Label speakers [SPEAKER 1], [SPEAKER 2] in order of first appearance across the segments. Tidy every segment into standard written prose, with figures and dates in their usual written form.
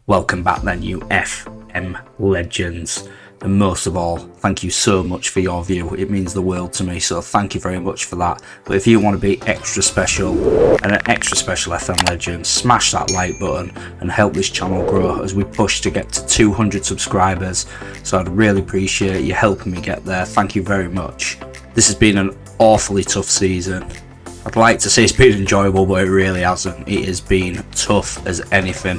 [SPEAKER 1] Welcome back then, you FM legends. And most of all, thank you so much for your view. It means the world to me, so thank you very much for that. But if you want to be extra special and an extra special FM legend, smash that like button and help this channel grow as we push to get to 200 subscribers. So I'd really appreciate you helping me get there. Thank you very much. This has been an awfully tough season. I'd like to say it's been enjoyable, but it really hasn't. It has been tough as anything.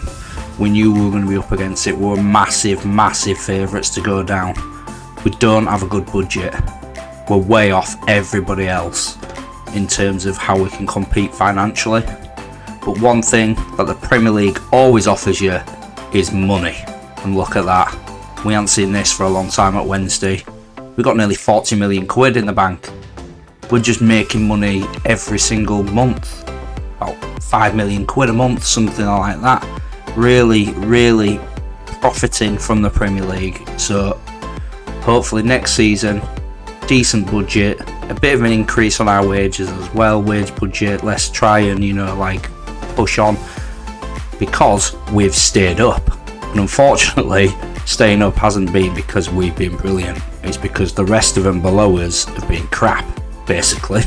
[SPEAKER 1] We knew we were going to be up against it. We were massive favourites to go down. We don't have a good budget. We're way off everybody else in terms of how we can compete financially. But one thing that the Premier League always offers you is money. And look at that. We haven't seen this for a long time at Wednesday. We've got nearly 40 million quid in the bank. We're just making money every single month. About 5 million quid a month, something like that. Really profiting from the Premier League. So hopefully next season, decent budget, a bit of an increase on our wages as well, wage budget. Let's try and push on, because we've stayed up. And unfortunately, staying up hasn't been because we've been brilliant. It's because the rest of them below us have been crap, basically.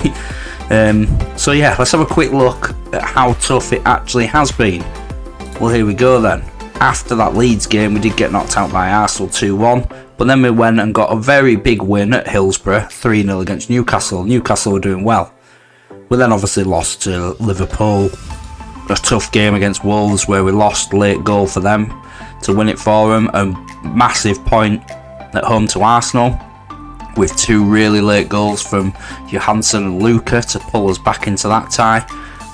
[SPEAKER 1] So yeah, let's have a quick look at how tough it actually has been. Well, here we go then. After that Leeds game, we did get knocked out by Arsenal 2-1, but then we went and got a very big win at Hillsborough, 3-0 against Newcastle. Newcastle were doing well. We then obviously lost to Liverpool. A tough game against Wolves where we lost late goal for them to win it for them. A massive point at home to Arsenal with two really late goals from Johansson and Luca to pull us back into that tie.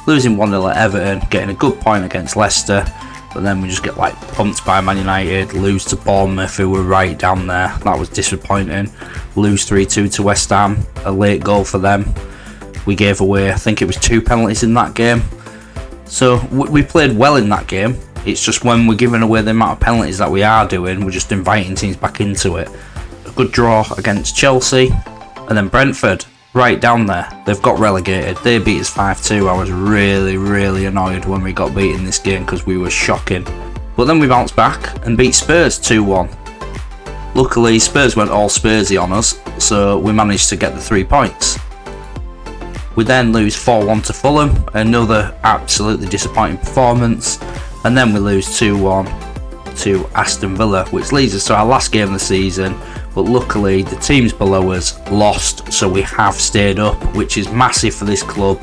[SPEAKER 1] Losing 1-0 at Everton, getting a good point against Leicester, but then we just get pumped by Man United, lose to Bournemouth, who were right down there. That was disappointing. Lose 3-2 to West Ham, a late goal for them. We gave away, I think it was 2 penalties in that game. So we played well in that game. It's just when we're giving away the amount of penalties that we are doing, we're just inviting teams back into it. A good draw against Chelsea, and then Brentford. Right down there. They've got relegated. They beat us 5-2. I was really annoyed when we got beaten this game because we were shocking. But then we bounced back and beat Spurs 2-1. Luckily, Spurs went all Spursy on us, so we managed to get the 3 points. We then lose 4-1 to Fulham, another absolutely disappointing performance, and then we lose 2-1 to Aston Villa, which leads us to our last game of the season. But luckily the teams below us lost, so we have stayed up, which is massive for this club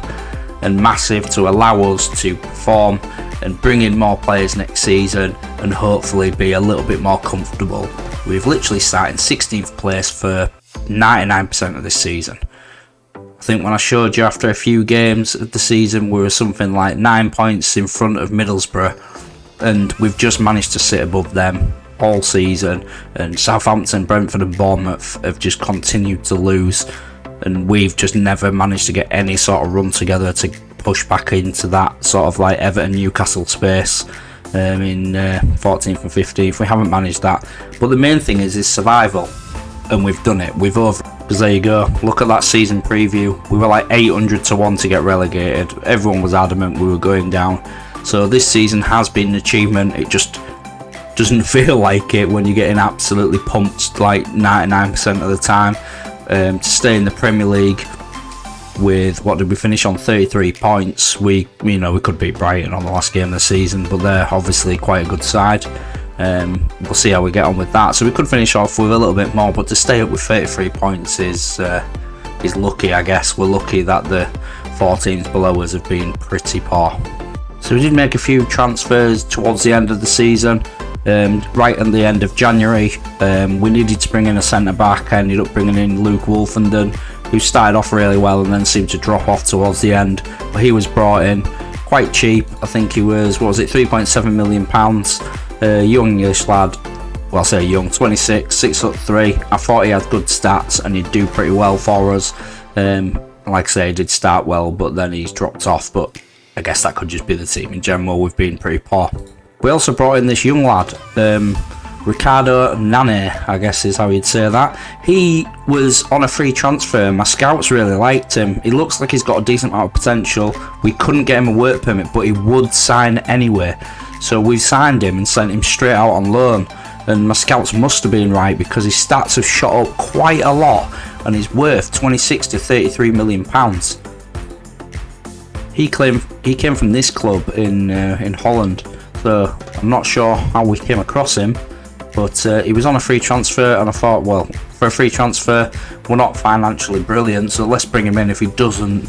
[SPEAKER 1] and massive to allow us to perform and bring in more players next season and hopefully be a little bit more comfortable. We've literally started in 16th place for 99% of this season. I think when I showed you after a few games of the season, we were something like 9 points in front of Middlesbrough, and we've just managed to sit above them all season. And Southampton, Brentford and Bournemouth have just continued to lose, and we've just never managed to get any sort of run together to push back into that sort of Everton Newcastle space in 14th and 15th. We haven't managed that, but the main thing is survival, and we've done it. We've over, because there you go, look at that season preview. We were 800 to 1 to get relegated. Everyone was adamant we were going down. So this season has been an achievement. It just doesn't feel like it when you're getting absolutely pumped 99% of the time. To stay in the Premier League with, what did we finish on, 33 points. We could beat Brighton on the last game of the season, but they're obviously quite a good side. We'll see how we get on with that. So we could finish off with a little bit more, but to stay up with 33 points is lucky, I guess. We're lucky that the 4 teams below us have been pretty poor. So we did make a few transfers towards the end of the season. Right at the end of January, we needed to bring in a centre-back. I ended up bringing in Luke Wolfenden, who started off really well and then seemed to drop off towards the end. But he was brought in quite cheap. I think he was, £3.7 million. Young English lad. Well, I say young, 26, 6'3". I thought he had good stats and he'd do pretty well for us. Like I say, he did start well, but then he's dropped off. But I guess that could just be the team in general. We've been pretty poor. We also brought in this young lad, Ricardo Nane, I guess is how you'd say that. He was on a free transfer. My scouts really liked him. He looks like he's got a decent amount of potential. We couldn't get him a work permit, but he would sign anyway. So we've signed him and sent him straight out on loan, and my scouts must have been right, because his stats have shot up quite a lot and he's worth 26 to 33 million pounds. He came from this club in Holland, so I'm not sure how we came across him, but he was on a free transfer, and I thought, well, for a free transfer, we're not financially brilliant, so let's bring him in. If he doesn't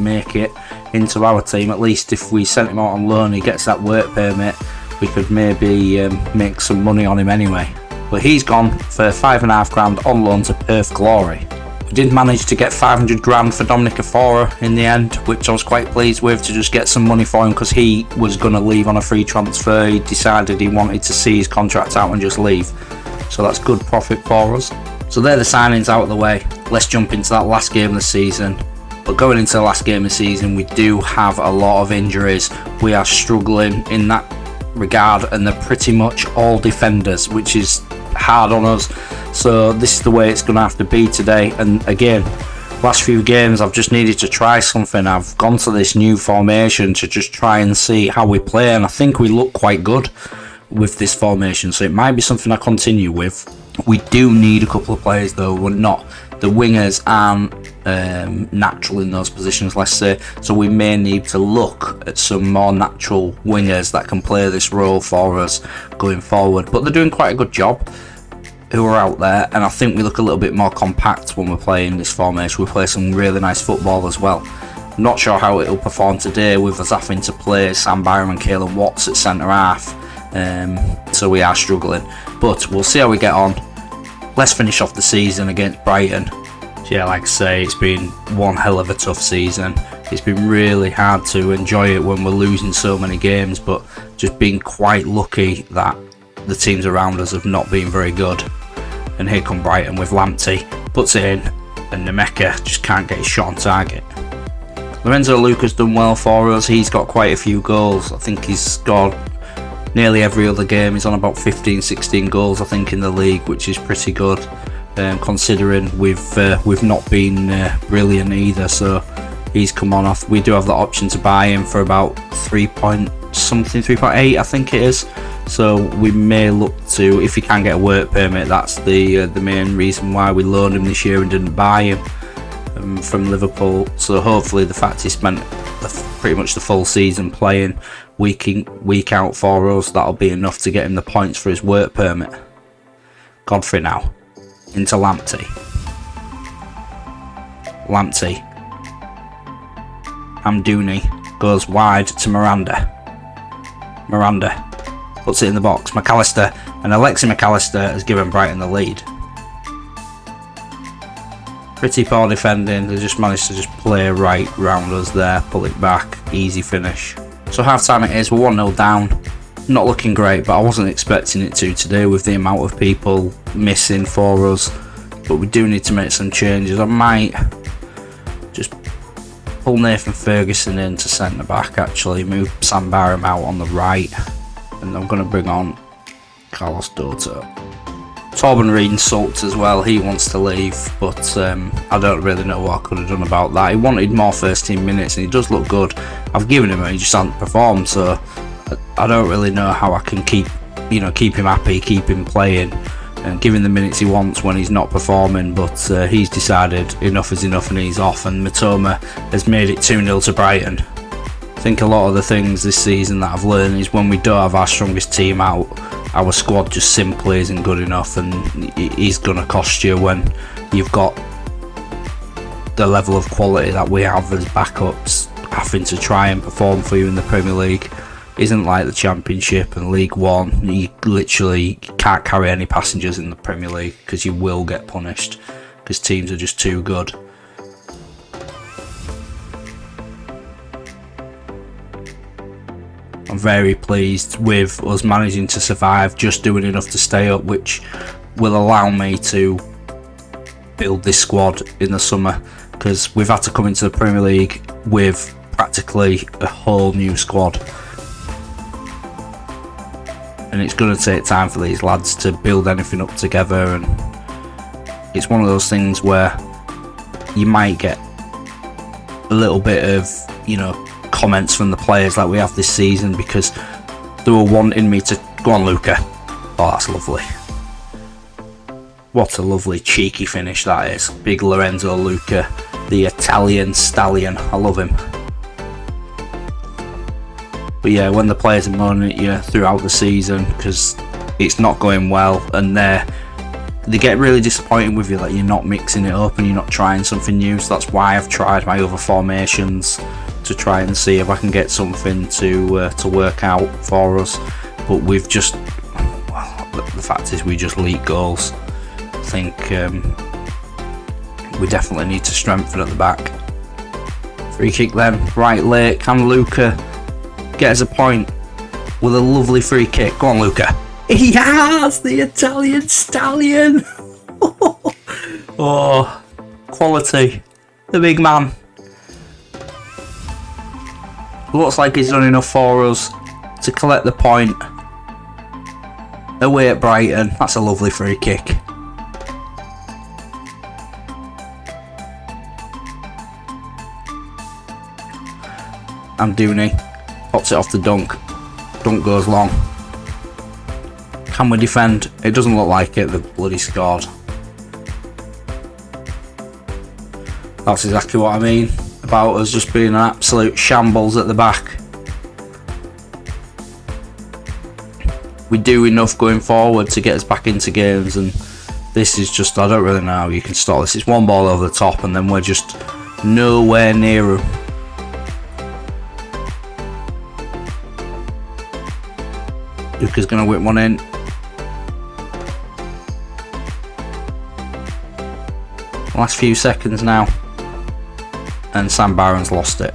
[SPEAKER 1] make it into our team, at least if we sent him out on loan, he gets that work permit, we could maybe make some money on him anyway. But he's gone for £5,500 on loan to Perth Glory. We did manage to get 500 grand for Dominic Afora in the end, which I was quite pleased with, to just get some money for him, because he was going to leave on a free transfer. He decided he wanted to see his contract out and just leave, so that's good profit for us. So they're the signings out of the way. Let's jump into that last game of the season. But going into the last game of the season, we do have a lot of injuries. We are struggling in that regard, and they're pretty much all defenders, which is hard on us. So this is the way it's going to have to be today. And again, last few games I've just needed to try something. I've gone to this new formation to just try and see how we play, and I think we look quite good with this formation, so it might be something I continue with. We do need a couple of players though. The wingers aren't natural in those positions, let's say, so we may need to look at some more natural wingers that can play this role for us going forward. But they're doing quite a good job, who are out there, and I think we look a little bit more compact when we're playing this formation. We play some really nice football as well. I'm not sure how it'll perform today with us having to play Sam Byram and Caelan Watts at centre half, so we are struggling, but we'll see how we get on. Let's finish off the season against Brighton. Yeah, like I say, it's been one hell of a tough season. It's been really hard to enjoy it when we're losing so many games, but just been quite lucky that the teams around us have not been very good. And here come Brighton with Lamptey, puts it in, and Nemeka just can't get his shot on target. Lorenzo Luca's done well for us. He's got quite a few goals. I think he's scored nearly every other game. He's on about 15-16 goals, I think, in the league, which is pretty good, considering we've not been brilliant either. So he's come on off. We do have the option to buy him for about 3.8, I think it is. So we may look to, if he can get a work permit, that's the main reason why we loaned him this year and didn't buy him from Liverpool. So hopefully the fact he spent pretty much the full season playing week in, week out for us, that'll be enough to get him the points for his work permit. Godfrey now into Lamptey. Amdouni goes wide to Miranda puts it in the box. McAllister, and Alexi McAllister has given Brighton the lead. Pretty poor defending. They just managed to just play right round us there, pull it back, easy finish. So half time it is, we're 1-0 down. Not looking great, but I wasn't expecting it to today with the amount of people missing for us. But we do need to make some changes. I might just pull Nathan Ferguson in to centre back, actually move Sam Byram out on the right, and I'm going to bring on Carlos Dorto. Torben Reed insults as well. He wants to leave, but I don't really know what I could have done about that. He wanted more first team minutes, and he does look good. I've given him, and he just hasn't performed. So I don't really know how I can keep him happy, keep him playing, and give him the minutes he wants when he's not performing. But he's decided enough is enough, and he's off. And Matoma has made it 2-0 to Brighton. I think a lot of the things this season that I've learned is when we don't have our strongest team out, our squad just simply isn't good enough, and it is going to cost you when you've got the level of quality that we have as backups. Having to try and perform for you in the Premier League isn't like the Championship and League One. You literally can't carry any passengers in the Premier League because you will get punished because teams are just too good. I'm very pleased with us managing to survive, just doing enough to stay up, which will allow me to build this squad in the summer, because we've had to come into the Premier League with practically a whole new squad, and it's going to take time for these lads to build anything up together. And it's one of those things where you might get a little bit of comments from the players like we have this season, because They were wanting me to go on, Luca. Oh, that's lovely. What a lovely cheeky finish that is. Big Lorenzo Luca, the Italian stallion. I love him. But yeah, when the players are moaning at you throughout the season because it's not going well, and they get really disappointed with you that you're not mixing it up and you're not trying something new. So that's why I've tried my other formations to try and see if I can get something to work out for us. But we've just, well, the fact is we just leak goals. I think we definitely need to strengthen at the back. Free kick then, right late. Can Luca get us a point with a lovely free kick? Go on, Luca. He has the Italian stallion. Oh, quality. The big man. Looks like he's done enough for us to collect the point away at Brighton. That's a lovely free kick. Amdouni pops it off the dunk. Dunk goes long. Can we defend? It doesn't look like it. The bloody scored. That's exactly what I mean about us just being an absolute shambles at the back. We do enough going forward to get us back into games, and this is just, I don't really know how you can stop this. It's one ball over the top and then we're just nowhere near them. Luca's going to whip one in. Last few seconds now, and Sam Barron's lost it.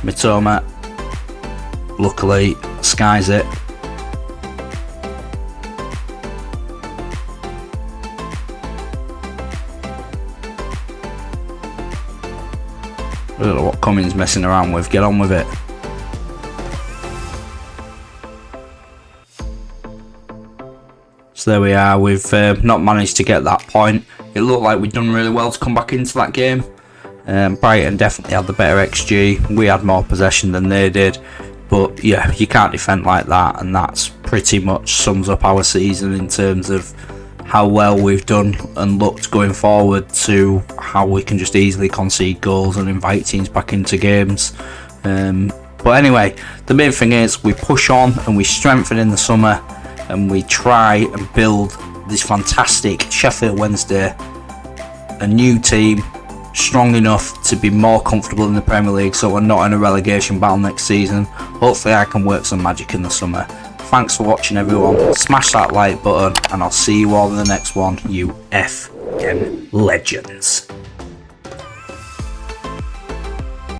[SPEAKER 1] Mitoma, luckily, skies it. I don't know what Cummings messing around with. Get on with it. So there we are. We've not managed to get that point. It looked like we'd done really well to come back into that game. Brighton definitely had the better XG. We had more possession than they did. But yeah, you can't defend like that, and that's pretty much sums up our season in terms of how well we've done and looked going forward to how we can just easily concede goals and invite teams back into games. But anyway, the main thing is we push on and we strengthen in the summer, and we try and build this fantastic Sheffield Wednesday, a new team, strong enough to be more comfortable in the Premier League so we're not in a relegation battle next season. Hopefully I can work some magic in the summer. Thanks for watching, everyone. Smash that like button and I'll see you all in the next one, you FM legends.